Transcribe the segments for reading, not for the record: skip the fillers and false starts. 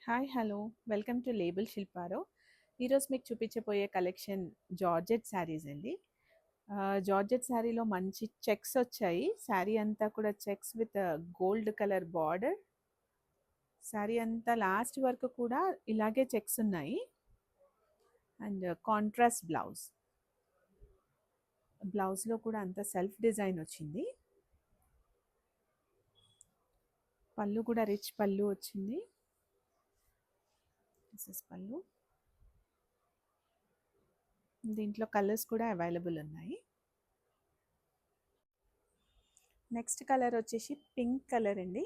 Hi hello welcome to label Shilparo. ఈరోజు మీకు చూపించబోయే కలెక్షన్ జార్జెట్ శారీస్ అండి. జార్జెట్ శారీలో మంచి చెక్స్ వచ్చాయి. శారీ అంతా కూడా checks with gold colour border. Sari అంతా లాస్ట్ వరకు కూడా ఇలాగే చెక్స్ ఉన్నాయి. అండ్ కాంట్రాస్ట్ బ్లౌజ్లో కూడా అంత సెల్ఫ్ డిజైన్ వచ్చింది. పళ్ళు కూడా రిచ్ పళ్ళు వచ్చింది. దిస్ ఇస్ పళ్ళు. దీంట్లో కలర్స్ కూడా అవైలబుల్ ఉన్నాయి. నెక్స్ట్ కలర్ వచ్చేసి పింక్ కలర్ అండి.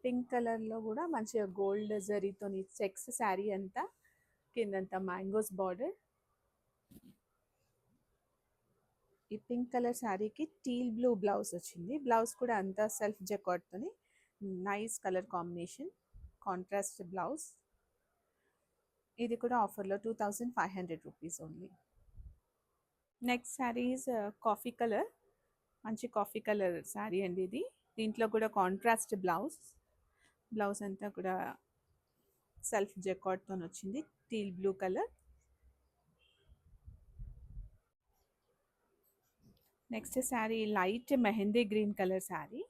పింక్ కలర్లో కూడా మంచిగా గోల్డ్ జరీతోని చెక్స్ శారీ అంతా కిందంతా మ్యాంగోస్ బార్డర్. ఈ పింక్ కలర్ శారీకి టీల్ బ్లూ బ్లౌజ్ వచ్చింది. బ్లౌజ్ కూడా అంతా సెల్ఫ్ జకార్డ్తోని nice colour combination, contrast blouse. ఇది కూడా ఆఫర్లో 2500 rupees only. Next sari is coffee colour. మంచి కాఫీ కలర్ శారీ అండి ఇది. దీంట్లో కూడా కాంట్రాస్ట్ బ్లౌజ్ అంతా కూడా సెల్ఫ్ జకార్డ్తో వచ్చింది. Teal blue colour. Next sari light mehndi green colour sari.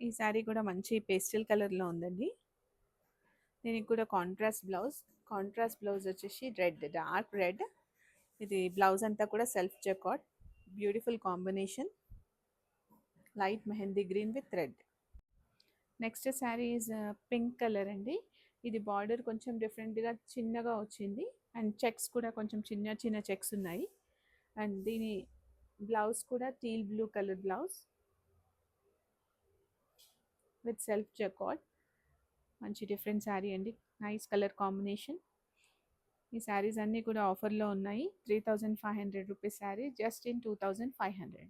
ఈ శారీ కూడా మంచి పేస్టల్ కలర్లో ఉందండి. దీనికి కూడా కాంట్రాస్ట్ బ్లౌజ్ వచ్చేసి రెడ్, డార్క్ రెడ్. ఇది బ్లౌజ్ అంతా కూడా self jacquard. Beautiful combination, light mehndi green with red. Next sari is pink colour అండి. ఇది బార్డర్ కొంచెం డిఫరెంట్గా చిన్నగా వచ్చింది. అండ్ చెక్స్ కూడా కొంచెం చిన్న చిన్న చెక్స్ ఉన్నాయి. అండ్ దీని బ్లౌజ్ కూడా teal blue colour blouse with self jacquard. మంచి డిఫరెంట్ శారీ అండి, నైస్ కలర్ కాంబినేషన్. ఈ శారీస్ అన్నీ కూడా ఆఫర్లో ఉన్నాయి. 3500 rupees sari just in 2500.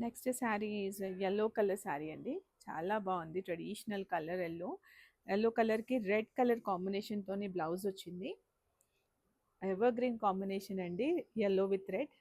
Next sari is yellow colour sari అండి. చాలా బాగుంది, ట్రెడిషనల్ కలర్ ఎల్లో కలర్కి రెడ్ కలర్ కాంబినేషన్తోని బ్లౌజ్ వచ్చింది. ఎవర్ గ్రీన్ కాంబినేషన్ అండి, ఎల్లో విత్ రెడ్.